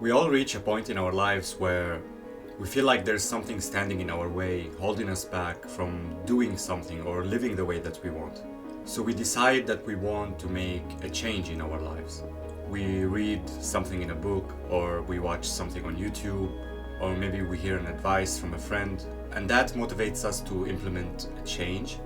We all reach a point in our lives where we feel like there's something standing in our way, holding us back from doing something or living the way that we want. So we decide that we want to make a change in our lives. We read something in a book, or we watch something on YouTube, or maybe we hear an advice from a friend, and that motivates us to implement a change.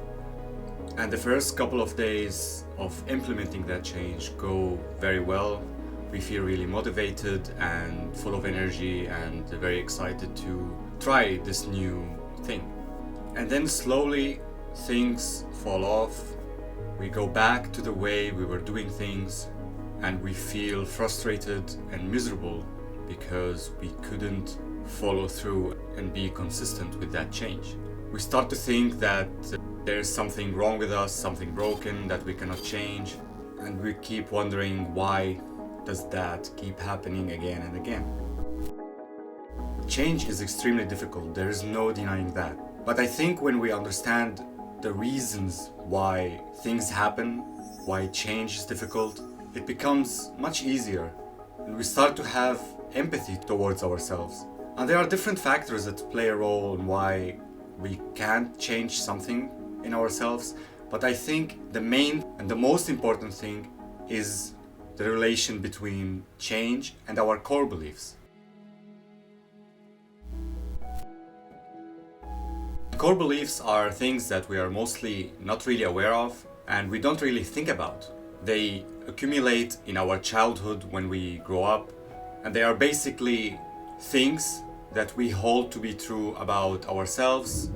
And the first couple of days of implementing that change go very well. We feel really motivated and full of energy and very excited to try this new thing. And then slowly things fall off. We go back to the way we were doing things, and we feel frustrated and miserable because we couldn't follow through and be consistent with that change. We start to think that there's something wrong with us, something broken that we cannot change, and we keep wondering, why does that keep happening again and again? Change is extremely difficult, there is no denying that. But I think when we understand the reasons why things happen, why change is difficult, it becomes much easier, and we start to have empathy towards ourselves. And there are different factors that play a role in why we can't change something in ourselves, but I think the main and the most important thing is the relation between change and our core beliefs. Core beliefs are things that we are mostly not really aware of and we don't really think about. They accumulate in our childhood when we grow up, and they are basically things that we hold to be true about ourselves,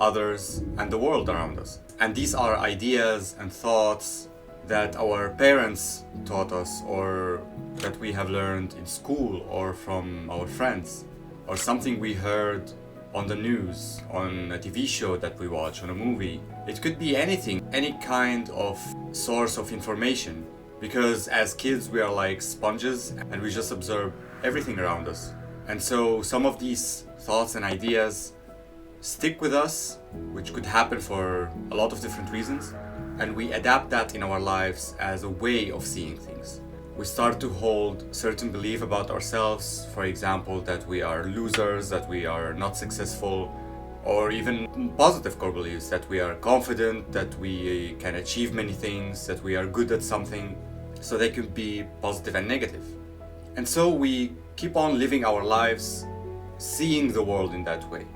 others, and the world around us. And these are ideas and thoughts that our parents taught us, or that we have learned in school or from our friends, or something we heard on the news, on a TV show that we watch, on a movie. It could be anything, any kind of source of information, because as kids we are like sponges and we just observe everything around us. And so some of these thoughts and ideas stick with us, which could happen for a lot of different reasons, and we adapt that in our lives as a way of seeing things. We start to hold certain belief about ourselves, for example, that we are losers, that we are not successful, or even positive core beliefs, that we are confident, that we can achieve many things, that we are good at something. So they could be positive and negative. And so we keep on living our lives, seeing the world in that way,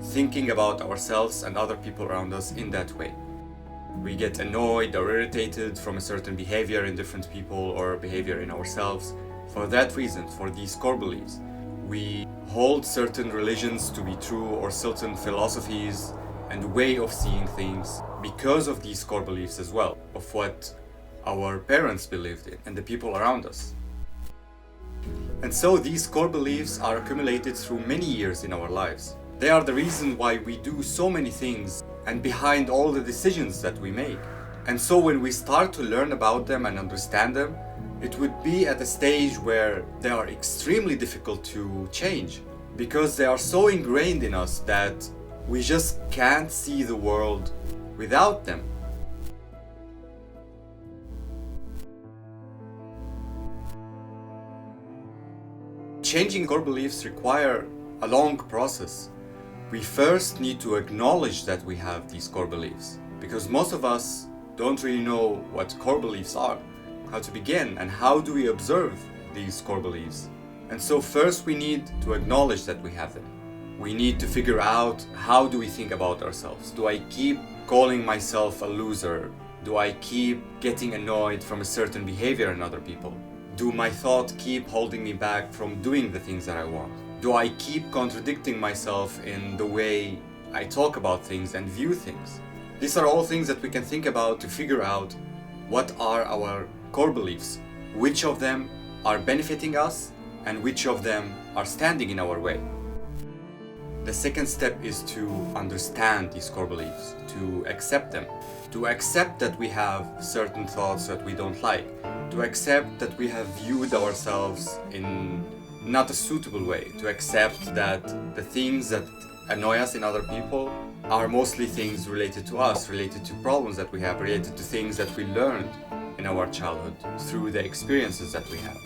thinking about ourselves and other people around us in that way. We get annoyed or irritated from a certain behavior in different people or behavior in ourselves for that reason, for these core beliefs. We hold certain religions to be true, or certain philosophies and way of seeing things because of these core beliefs as well, of what our parents believed in and the people around us. And so these core beliefs are accumulated through many years in our lives. They are the reason why we do so many things and behind all the decisions that we make. And so when we start to learn about them and understand them, it would be at a stage where they are extremely difficult to change, because they are so ingrained in us that we just can't see the world without them. Changing core beliefs require a long process. We first need to acknowledge that we have these core beliefs, because most of us don't really know what core beliefs are, how to begin, and how do we observe these core beliefs. And so first we need to acknowledge that we have them. We need to figure out, how do we think about ourselves? Do I keep calling myself a loser? Do I keep getting annoyed from a certain behavior in other people? Do my thoughts keep holding me back from doing the things that I want? Do I keep contradicting myself in the way I talk about things and view things? These are all things that we can think about to figure out what are our core beliefs, which of them are benefiting us and which of them are standing in our way. The second step is to understand these core beliefs, to accept them, to accept that we have certain thoughts that we don't like, to accept that we have viewed ourselves in not a suitable way, to accept that the things that annoy us in other people are mostly things related to us, related to problems that we have, related to things that we learned in our childhood through the experiences that we have.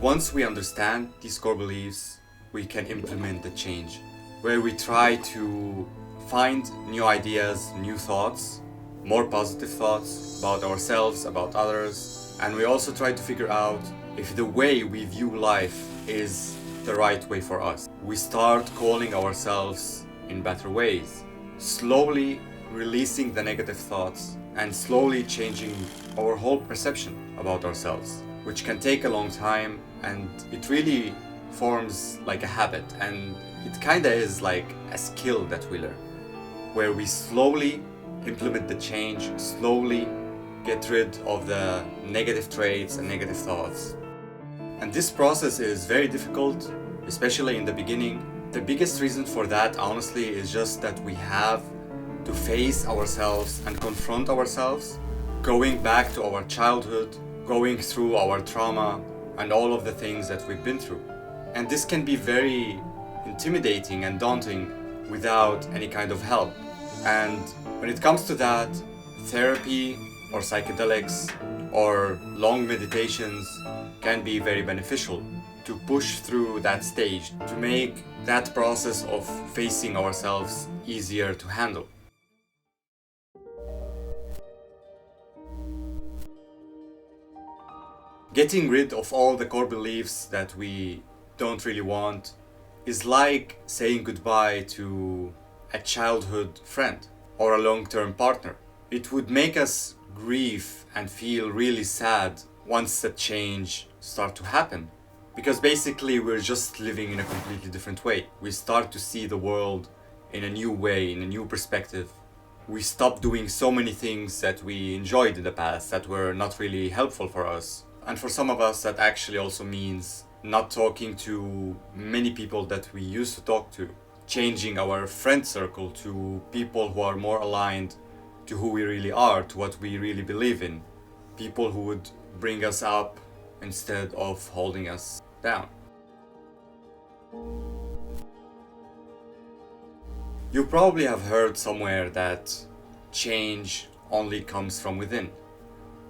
Once we understand these core beliefs, we can implement the change, where we try to find new ideas, new thoughts, more positive thoughts about ourselves, about others, and we also try to figure out if the way we view life is the right way for us. We start calling ourselves in better ways, slowly releasing the negative thoughts and slowly changing our whole perception about ourselves, which can take a long time, and it really forms like a habit, and it kinda is like a skill that we learn, where we slowly implement the change, slowly get rid of the negative traits and negative thoughts. And this process is very difficult, especially in the beginning. The biggest reason for that, honestly, is just that we have to face ourselves and confront ourselves, going back to our childhood, going through our trauma and all of the things that we've been through. And this can be very intimidating and daunting without any kind of help. And when it comes to that, therapy or psychedelics or long meditations can be very beneficial to push through that stage, to make that process of facing ourselves easier to handle. Getting rid of all the core beliefs that we don't really want is like saying goodbye to a childhood friend or a long-term partner. It would make us grieve and feel really sad once the change starts to happen, because basically we're just living in a completely different way. We start to see the world in a new way, in a new perspective. We stop doing so many things that we enjoyed in the past that were not really helpful for us. And for some of us, that actually also means not talking to many people that we used to talk to, changing our friend circle to people who are more aligned to who we really are, to what we really believe in, people who would bring us up instead of holding us down. You probably have heard somewhere that change only comes from within,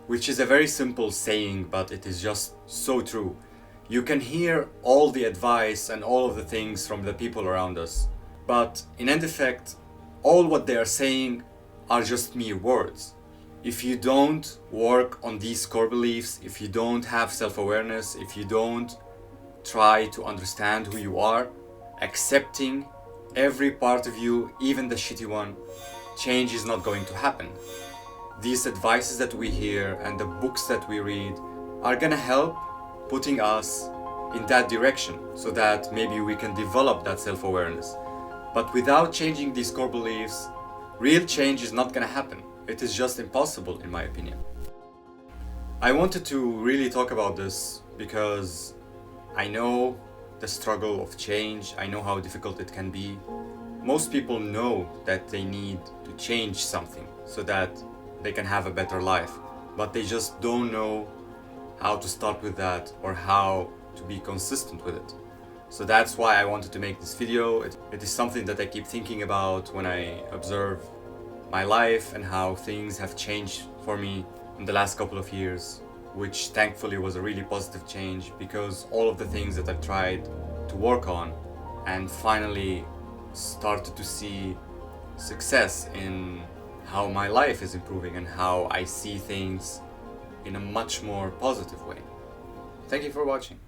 which is a very simple saying, but it is just so true. You can hear all the advice and all of the things from the people around us, but in end effect, all what they are saying are just mere words. If you don't work on these core beliefs, if you don't have self-awareness, if you don't try to understand who you are, accepting every part of you, even the shitty one, change is not going to happen. These advices that we hear and the books that we read are gonna help putting us in that direction so that maybe we can develop that self-awareness. But without changing these core beliefs, real change is not gonna happen. It is just impossible, in my opinion. I wanted to really talk about this because I know the struggle of change, I know how difficult it can be. Most people know that they need to change something so that they can have a better life, but they just don't know how to start with that or how to be consistent with it. So that's why I wanted to make this video. It is something that I keep thinking about when I observe my life and how things have changed for me in the last couple of years, which thankfully was a really positive change because all of the things that I've tried to work on and finally started to see success in how my life is improving and how I see things in a much more positive way. Thank you for watching.